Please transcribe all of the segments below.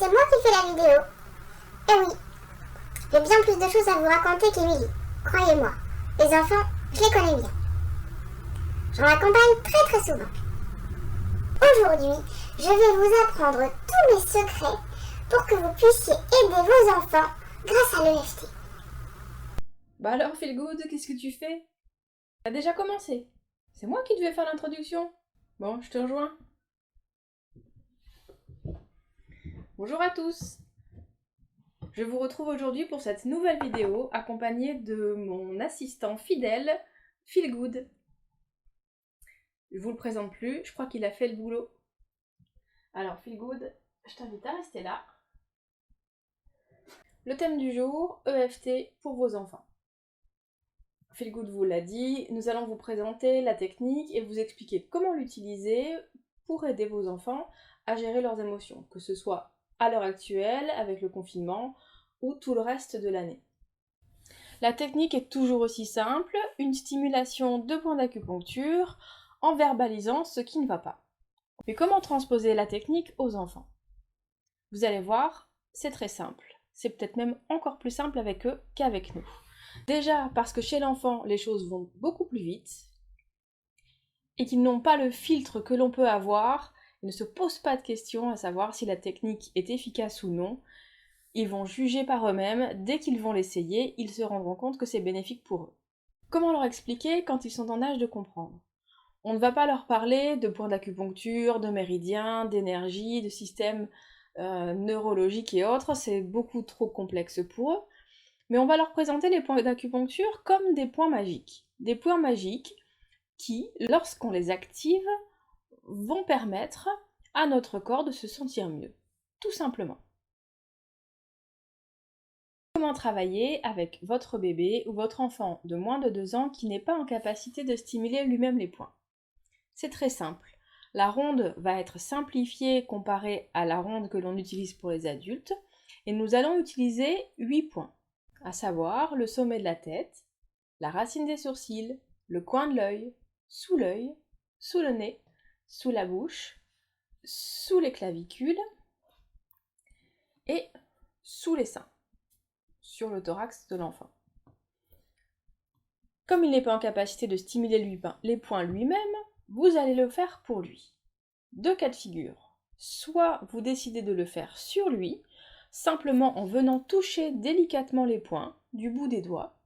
c'est moi qui fais la vidéo. Eh oui, j'ai bien plus de choses à vous raconter qu'Émilie, croyez-moi. Les enfants, je les connais bien. J'en accompagne très souvent. Aujourd'hui, je vais vous apprendre tous mes secrets pour que vous puissiez aider vos enfants grâce à l'EFT. Bah alors, Feelgood, qu'est-ce que tu fais? T'as déjà commencé? C'est moi qui devais faire l'introduction. Bon, je te rejoins. Bonjour à tous. Je vous retrouve aujourd'hui pour cette nouvelle vidéo accompagnée de mon assistant fidèle, Feelgood. Je vous le présente plus, je crois qu'il a fait le boulot. Alors, Feelgood, je t'invite à rester là. Le thème du jour, EFT pour vos enfants. Feelgood vous l'a dit, nous allons vous présenter la technique et vous expliquer comment l'utiliser pour aider vos enfants à gérer leurs émotions, que ce soit à l'heure actuelle, avec le confinement, ou tout le reste de l'année. La technique est toujours aussi simple, une stimulation de points d'acupuncture en verbalisant ce qui ne va pas. Mais comment transposer la technique aux enfants? Vous allez voir, c'est très simple. C'est peut-être même encore plus simple avec eux qu'avec nous. Déjà parce que chez l'enfant, les choses vont beaucoup plus vite et qu'ils n'ont pas le filtre que l'on peut avoir, ils ne se posent pas de questions à savoir si la technique est efficace ou non. Ils vont juger par eux-mêmes, dès qu'ils vont l'essayer, ils se rendront compte que c'est bénéfique pour eux. Comment leur expliquer quand ils sont en âge de comprendre? On ne va pas leur parler de points d'acupuncture, de méridiens, d'énergie, de systèmes neurologiques et autres, c'est beaucoup trop complexe pour eux. Mais on va leur présenter les points d'acupuncture comme des points magiques. Des points magiques qui, lorsqu'on les active, vont permettre à notre corps de se sentir mieux. Tout simplement. Comment travailler avec votre bébé ou votre enfant de moins de 2 ans qui n'est pas en capacité de stimuler lui-même les points? C'est très simple. La ronde va être simplifiée comparée à la ronde que l'on utilise pour les adultes et nous allons utiliser 8 points, à savoir le sommet de la tête, la racine des sourcils, le coin de l'œil, sous le nez, sous la bouche, sous les clavicules et sous les seins, sur le thorax de l'enfant. Comme il n'est pas en capacité de stimuler les points lui-même, vous allez le faire pour lui. 2 cas de figure. Soit vous décidez de le faire sur lui, simplement en venant toucher délicatement les points du bout des doigts.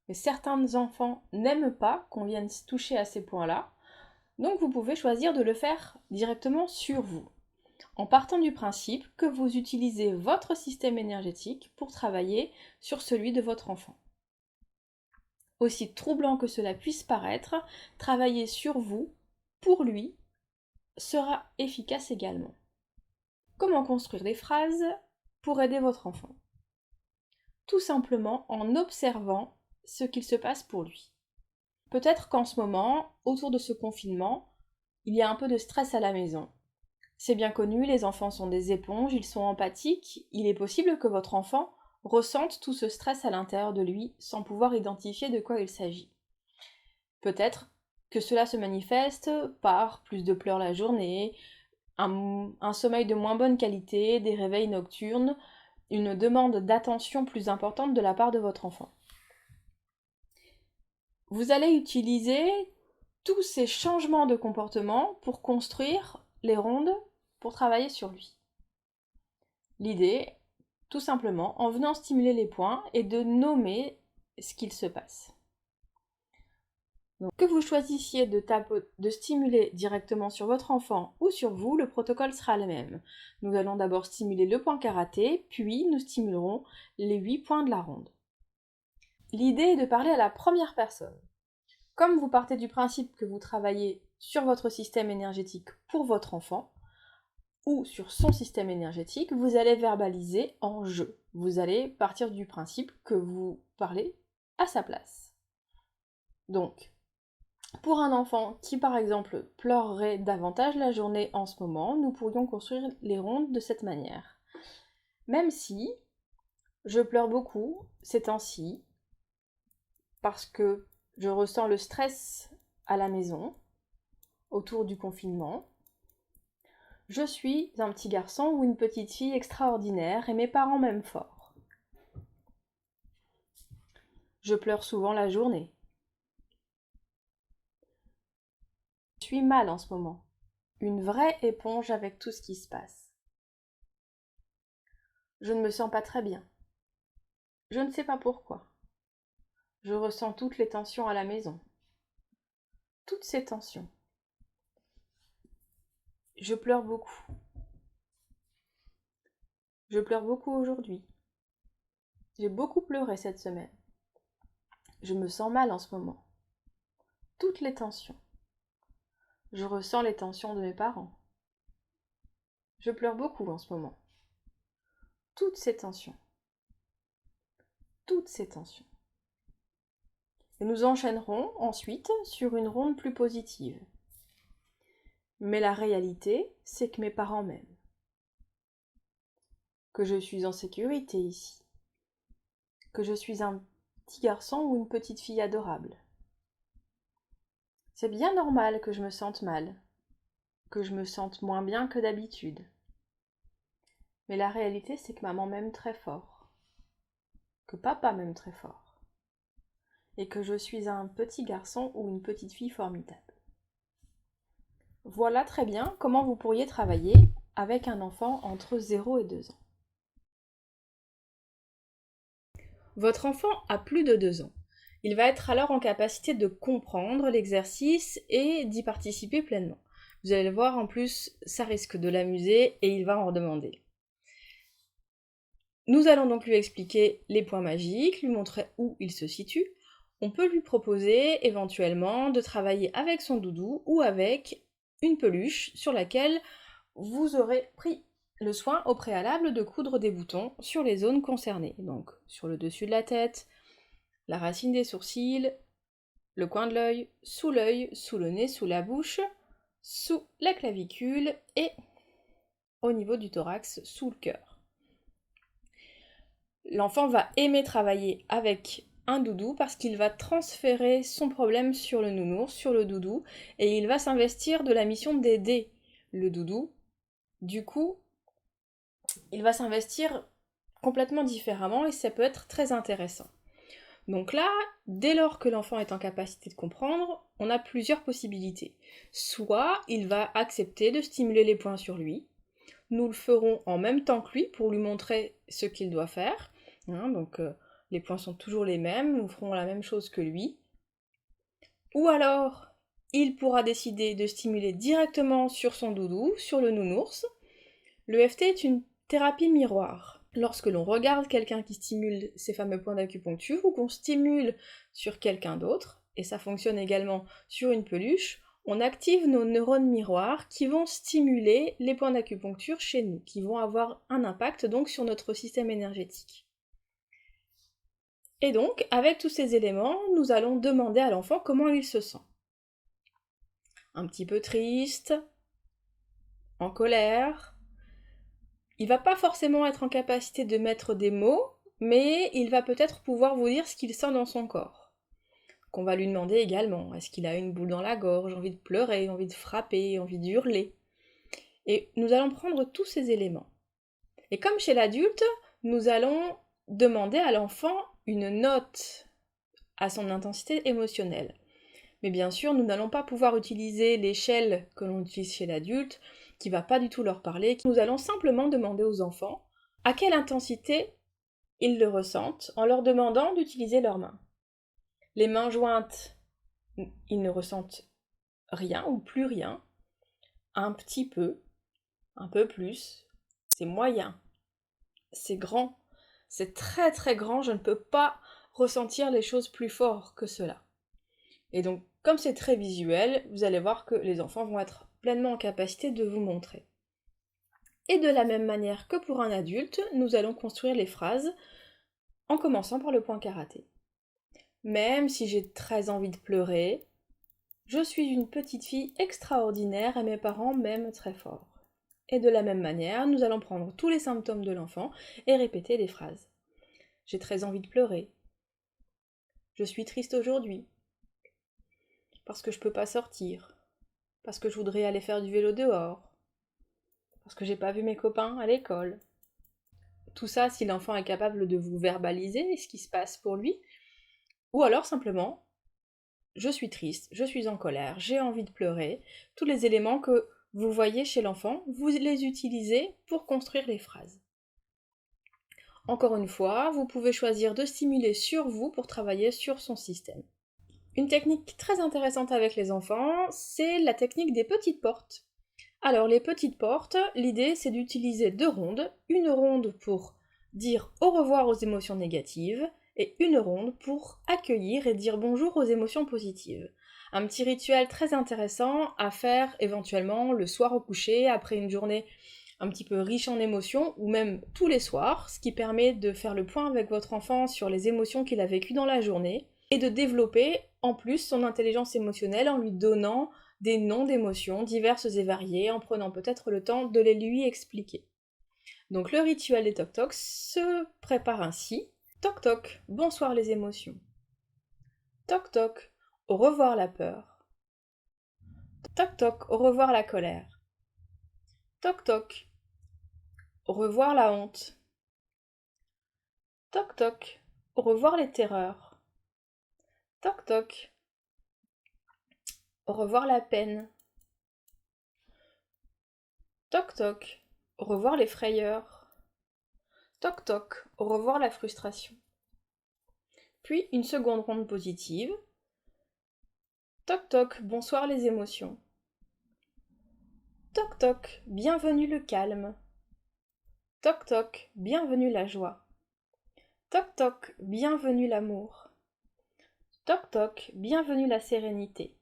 Mais certains enfants n'aiment pas qu'on vienne toucher à ces points-là, donc vous pouvez choisir de le faire directement sur vous, en partant du principe que vous utilisez votre système énergétique pour travailler sur celui de votre enfant. Aussi troublant que cela puisse paraître, travailler sur vous, pour lui, sera efficace également. Comment construire des phrases pour aider votre enfant? Tout simplement en observant ce qu'il se passe pour lui. Peut-être qu'en ce moment, autour de ce confinement, il y a un peu de stress à la maison. C'est bien connu, les enfants sont des éponges, ils sont empathiques, il est possible que votre enfant ressente tout ce stress à l'intérieur de lui sans pouvoir identifier de quoi il s'agit. Peut-être que cela se manifeste par plus de pleurs la journée, un sommeil de moins bonne qualité, des réveils nocturnes, une demande d'attention plus importante de la part de votre enfant. Vous allez utiliser tous ces changements de comportement pour construire les rondes pour travailler sur lui. L'idée, tout simplement, en venant stimuler les points, est de nommer ce qu'il se passe. Donc, que vous choisissiez de stimuler directement sur votre enfant ou sur vous, le protocole sera le même. Nous allons d'abord stimuler le point karaté, puis nous stimulerons les 8 points de la ronde. L'idée est de parler à la première personne. Comme vous partez du principe que vous travaillez sur votre système énergétique pour votre enfant, ou sur son système énergétique, vous allez verbaliser en je. Vous allez partir du principe que vous parlez à sa place. Donc, pour un enfant qui, par exemple, pleurerait davantage la journée en ce moment, nous pourrions construire les rondes de cette manière. Même si je pleure beaucoup ces temps-ci, parce que je ressens le stress à la maison, autour du confinement, Je suis un petit garçon ou une petite fille extraordinaire et mes parents m'aiment fort. Je pleure souvent la journée. Je suis mal en ce moment. Une vraie éponge avec tout ce qui se passe. Je ne me sens pas très bien. Je ne sais pas pourquoi. Je ressens toutes les tensions à la maison. Toutes ces tensions. Je pleure beaucoup. Je pleure beaucoup aujourd'hui. J'ai beaucoup pleuré cette semaine. Je me sens mal en ce moment. Toutes les tensions. Je ressens les tensions de mes parents. Je pleure beaucoup en ce moment. Toutes ces tensions. Toutes ces tensions. Et nous enchaînerons ensuite sur une ronde plus positive. Mais la réalité, c'est que mes parents m'aiment. Que je suis en sécurité ici. Que je suis un petit garçon ou une petite fille adorable. C'est bien normal que je me sente mal, que je me sente moins bien que d'habitude. Mais la réalité, c'est que maman m'aime très fort, que papa m'aime très fort, et que je suis un petit garçon ou une petite fille formidable. Voilà très bien comment vous pourriez travailler avec un enfant entre 0 et 2 ans. Votre enfant a plus de 2 ans. Il va être alors en capacité de comprendre l'exercice et d'y participer pleinement. Vous allez le voir, en plus, ça risque de l'amuser et il va en redemander. Nous allons donc lui expliquer les points magiques, lui montrer où il se situe. On peut lui proposer éventuellement de travailler avec son doudou ou avec une peluche sur laquelle vous aurez pris le soin au préalable de coudre des boutons sur les zones concernées. Donc sur le dessus de la tête, la racine des sourcils, le coin de l'œil, sous le nez, sous la bouche, sous la clavicule et au niveau du thorax, sous le cœur. L'enfant va aimer travailler avec un doudou parce qu'il va transférer son problème sur le nounours, sur le doudou, et il va s'investir de la mission d'aider le doudou. Du coup, il va s'investir complètement différemment et ça peut être très intéressant. Donc là, dès lors que l'enfant est en capacité de comprendre, on a plusieurs possibilités. Soit il va accepter de stimuler les points sur lui, nous le ferons en même temps que lui pour lui montrer ce qu'il doit faire. Donc les points sont toujours les mêmes, nous ferons la même chose que lui. Ou alors, il pourra décider de stimuler directement sur son doudou, sur le nounours. Le FT est une thérapie miroir. Lorsque l'on regarde quelqu'un qui stimule ces fameux points d'acupuncture ou qu'on stimule sur quelqu'un d'autre, et ça fonctionne également sur une peluche, on active nos neurones miroirs qui vont stimuler les points d'acupuncture chez nous, qui vont avoir un impact donc sur notre système énergétique. Et donc, avec tous ces éléments, nous allons demander à l'enfant comment il se sent. Un petit peu triste, en colère. Il va pas forcément être en capacité de mettre des mots, mais il va peut-être pouvoir vous dire ce qu'il sent dans son corps. Qu'on va lui demander également, est-ce qu'il a une boule dans la gorge, envie de pleurer, envie de frapper, envie de hurler. Et nous allons prendre tous ces éléments. Et comme chez l'adulte, nous allons demander à l'enfant une note à son intensité émotionnelle. Mais bien sûr, nous n'allons pas pouvoir utiliser l'échelle que l'on utilise chez l'adulte, qui va pas du tout leur parler. Nous allons simplement demander aux enfants à quelle intensité ils le ressentent, en leur demandant d'utiliser leurs mains. Les mains jointes, ils ne ressentent rien ou plus rien. Un petit peu, un peu plus, c'est moyen, c'est grand, c'est très très grand, je ne peux pas ressentir les choses plus fort que cela. Et donc, comme c'est très visuel, vous allez voir que les enfants vont être pleinement en capacité de vous montrer. Et de la même manière que pour un adulte, nous allons construire les phrases en commençant par le point karaté. Même si j'ai très envie de pleurer, je suis une petite fille extraordinaire et mes parents m'aiment très fort. Et de la même manière, nous allons prendre tous les symptômes de l'enfant et répéter les phrases. J'ai très envie de pleurer. Je suis triste aujourd'hui. Parce que je peux pas sortir. Parce que je voudrais aller faire du vélo dehors. parce que j'ai pas vu mes copains à l'école. Tout ça si l'enfant est capable de vous verbaliser ce qui se passe pour lui, ou alors simplement, je suis triste, je suis en colère, j'ai envie de pleurer, tous les éléments que vous voyez chez l'enfant, vous les utilisez pour construire les phrases. Encore une fois, vous pouvez choisir de stimuler sur vous pour travailler sur son système. Une technique très intéressante avec les enfants, c'est la technique des petites portes. Alors les petites portes, l'idée c'est d'utiliser 2 rondes, une ronde pour dire au revoir aux émotions négatives et une ronde pour accueillir et dire bonjour aux émotions positives. Un petit rituel très intéressant à faire éventuellement le soir au coucher après une journée un petit peu riche en émotions ou même tous les soirs, ce qui permet de faire le point avec votre enfant sur les émotions qu'il a vécues dans la journée et de développer en plus son intelligence émotionnelle en lui donnant des noms d'émotions diverses et variées, en prenant peut-être le temps de les lui expliquer. Donc le rituel des toc-toc se prépare ainsi. Toc-toc, bonsoir les émotions. Toc-toc, au revoir la peur. Toc-toc, au revoir la colère. Toc-toc, au revoir la honte. Toc-toc, au revoir les terreurs. Toc-toc, au revoir la peine. Toc-toc, au revoir les frayeurs. Toc-toc, au revoir la frustration. Puis une seconde ronde positive. Toc-toc, bonsoir les émotions. Toc-toc, bienvenue le calme. Toc-toc, bienvenue la joie. Toc-toc, bienvenue l'amour. Toc-toc, bienvenue la sérénité.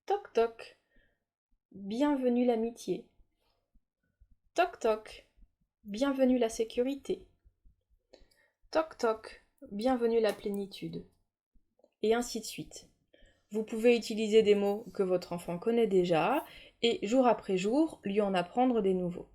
Toc-toc, bienvenue l'amitié. Toc-toc, bienvenue la sécurité. Toc-toc, bienvenue la plénitude. Et ainsi de suite. Vous pouvez utiliser des mots que votre enfant connaît déjà et jour après jour lui en apprendre des nouveaux.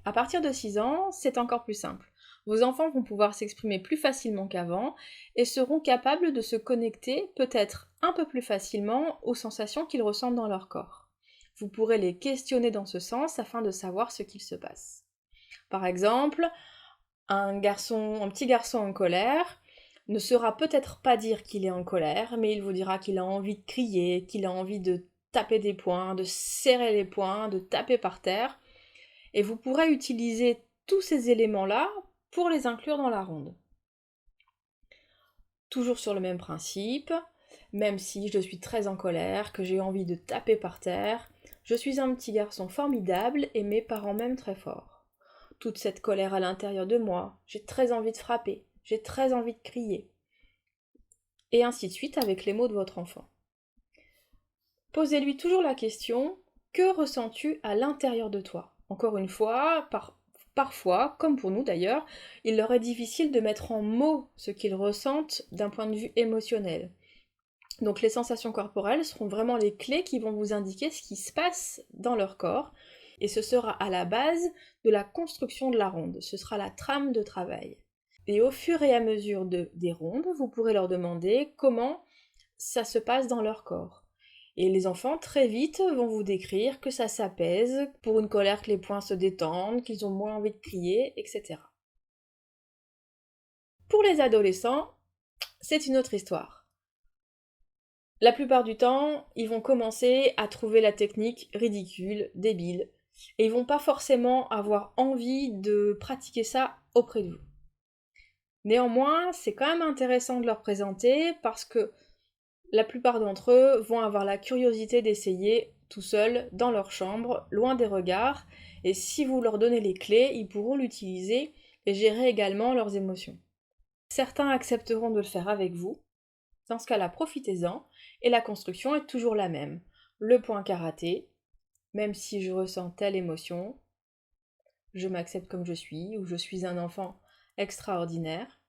À partir de 6 ans, c'est encore plus simple. Vos enfants vont pouvoir s'exprimer plus facilement qu'avant et seront capables de se connecter peut-être un peu plus facilement aux sensations qu'ils ressentent dans leur corps. Vous pourrez les questionner dans ce sens afin de savoir ce qu'il se passe. Par exemple, un petit garçon en colère ne saura peut-être pas dire qu'il est en colère, mais il vous dira qu'il a envie de crier, qu'il a envie de taper des poings, de serrer les poings, de taper par terre. Et vous pourrez utiliser tous ces éléments-là pour les inclure dans la ronde. Toujours sur le même principe, même si je suis très en colère, que j'ai envie de taper par terre, je suis un petit garçon formidable et mes parents m'aiment très fort. Toute cette colère à l'intérieur de moi, j'ai très envie de frapper, j'ai très envie de crier. Et ainsi de suite avec les mots de votre enfant. Posez-lui toujours la question, que ressens-tu à l'intérieur de toi ? Encore une fois, parfois, comme pour nous d'ailleurs, il leur est difficile de mettre en mots ce qu'ils ressentent d'un point de vue émotionnel. Donc les sensations corporelles seront vraiment les clés qui vont vous indiquer ce qui se passe dans leur corps, et ce sera à la base de la construction de la ronde, ce sera la trame de travail. Et au fur et à mesure des rondes, vous pourrez leur demander comment ça se passe dans leur corps. Et les enfants, très vite, vont vous décrire que ça s'apaise, pour une colère que les poings se détendent, qu'ils ont moins envie de crier, etc. Pour les adolescents, c'est une autre histoire. La plupart du temps, ils vont commencer à trouver la technique ridicule, débile, et ils vont pas forcément avoir envie de pratiquer ça auprès de vous. Néanmoins, c'est quand même intéressant de leur présenter parce que la plupart d'entre eux vont avoir la curiosité d'essayer tout seuls, dans leur chambre, loin des regards, et si vous leur donnez les clés, ils pourront l'utiliser et gérer également leurs émotions. Certains accepteront de le faire avec vous. Dans ce cas-là, profitez-en, et la construction est toujours la même. Le point karaté, même si je ressens telle émotion, je m'accepte comme je suis, ou je suis un enfant extraordinaire.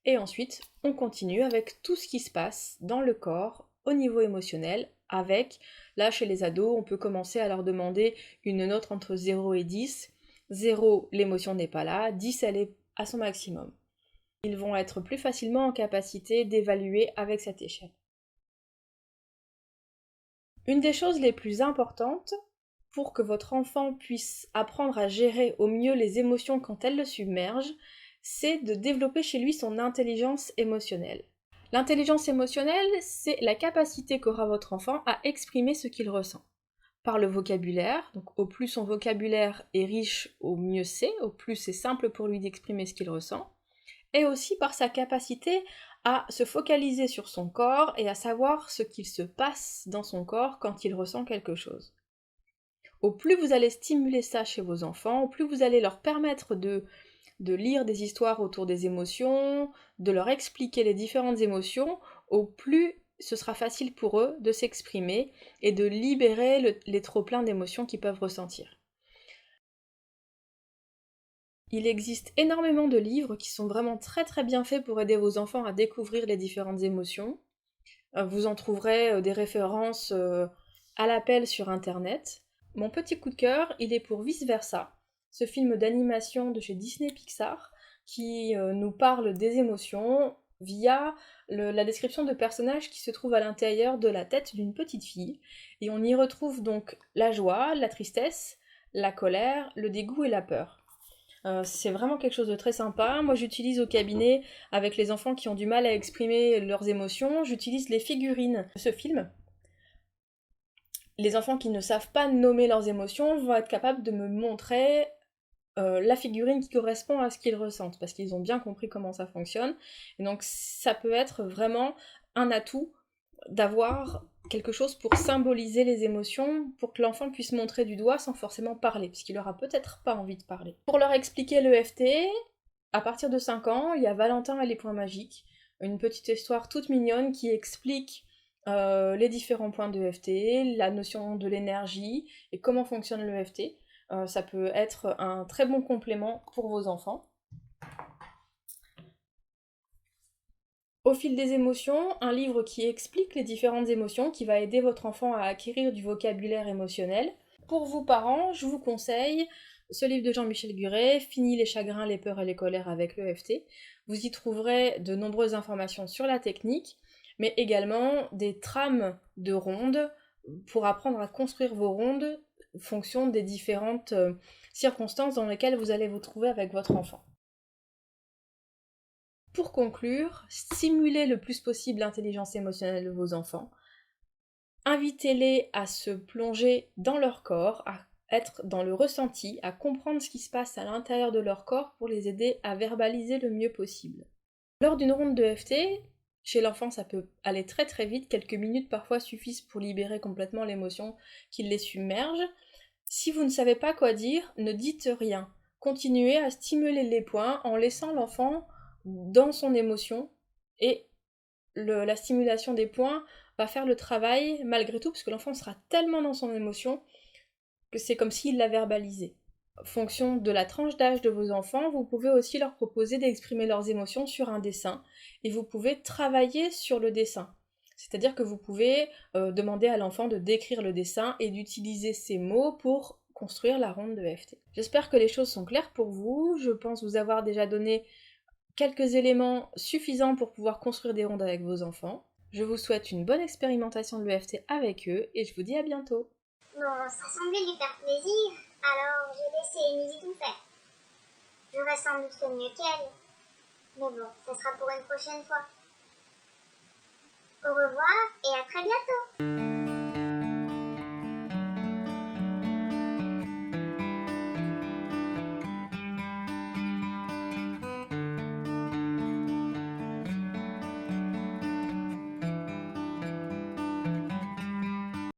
Et ensuite, on continue avec tout ce qui se passe dans le corps, au niveau émotionnel, avec, là chez les ados, on peut commencer à leur demander une note entre 0 et 10. 0, l'émotion n'est pas là, 10, elle est à son maximum. Ils vont être plus facilement en capacité d'évaluer avec cette échelle. Une des choses les plus importantes, pour que votre enfant puisse apprendre à gérer au mieux les émotions quand elles le submergent, c'est de développer chez lui son intelligence émotionnelle. L'intelligence émotionnelle, c'est la capacité qu'aura votre enfant à exprimer ce qu'il ressent. Par le vocabulaire, donc au plus son vocabulaire est riche, au mieux c'est, au plus c'est simple pour lui d'exprimer ce qu'il ressent, et aussi par sa capacité à se focaliser sur son corps et à savoir ce qu'il se passe dans son corps quand il ressent quelque chose. Au plus vous allez stimuler ça chez vos enfants, au plus vous allez leur permettre de lire des histoires autour des émotions, de leur expliquer les différentes émotions, au plus ce sera facile pour eux de s'exprimer et de libérer les trop-pleins d'émotions qu'ils peuvent ressentir. Il existe énormément de livres qui sont vraiment très très bien faits pour aider vos enfants à découvrir les différentes émotions. Vous en trouverez des références à l'appel sur internet. Mon petit coup de cœur, il est pour Vice Versa, ce film d'animation de chez Disney Pixar qui nous parle des émotions via la description de personnages qui se trouvent à l'intérieur de la tête d'une petite fille. Et on y retrouve donc la joie, la tristesse, la colère, le dégoût et la peur. C'est vraiment quelque chose de très sympa. Moi j'utilise au cabinet, avec les enfants qui ont du mal à exprimer leurs émotions, j'utilise les figurines de ce film. Les enfants qui ne savent pas nommer leurs émotions vont être capables de me montrer la figurine qui correspond à ce qu'ils ressentent, parce qu'ils ont bien compris comment ça fonctionne. Et donc ça peut être vraiment un atout d'avoir quelque chose pour symboliser les émotions, pour que l'enfant puisse montrer du doigt sans forcément parler, puisqu'il aura peut-être pas envie de parler. Pour leur expliquer l'EFT, à partir de 5 ans, il y a Valentin et les points magiques, une petite histoire toute mignonne qui explique les différents points de l'EFT, la notion de l'énergie et comment fonctionne l'EFT. Ça peut être un très bon complément pour vos enfants. Au fil des émotions, un livre qui explique les différentes émotions, qui va aider votre enfant à acquérir du vocabulaire émotionnel. Pour vous parents, je vous conseille ce livre de Jean-Michel Guret, Fini les chagrins, les peurs et les colères avec l'EFT. Vous y trouverez de nombreuses informations sur la technique, mais également des trames de rondes pour apprendre à construire vos rondes en fonction des différentes circonstances dans lesquelles vous allez vous trouver avec votre enfant. Pour conclure, stimulez le plus possible l'intelligence émotionnelle de vos enfants. Invitez-les à se plonger dans leur corps, à être dans le ressenti, à comprendre ce qui se passe à l'intérieur de leur corps pour les aider à verbaliser le mieux possible. Lors d'une ronde de d'EFT, chez l'enfant ça peut aller très très vite, quelques minutes parfois suffisent pour libérer complètement l'émotion qui les submerge. Si vous ne savez pas quoi dire, ne dites rien. Continuez à stimuler les points en laissant l'enfant dans son émotion et la stimulation des points va faire le travail malgré tout parce que l'enfant sera tellement dans son émotion que c'est comme s'il la verbalisait. En fonction de la tranche d'âge de vos enfants, vous pouvez aussi leur proposer d'exprimer leurs émotions sur un dessin et vous pouvez travailler sur le dessin. C'est-à-dire que vous pouvez demander à l'enfant de décrire le dessin et d'utiliser ces mots pour construire la ronde de FT. J'espère que les choses sont claires pour vous. Je pense vous avoir déjà donné quelques éléments suffisants pour pouvoir construire des rondes avec vos enfants. Je vous souhaite une bonne expérimentation de l'EFT avec eux et je vous dis à bientôt. Bon, ça semblait lui faire plaisir, alors j'ai laissé Émilie tout faire. J'aurais sans doute fait mieux qu'elle, mais bon, ce sera pour une prochaine fois. Au revoir et à très bientôt.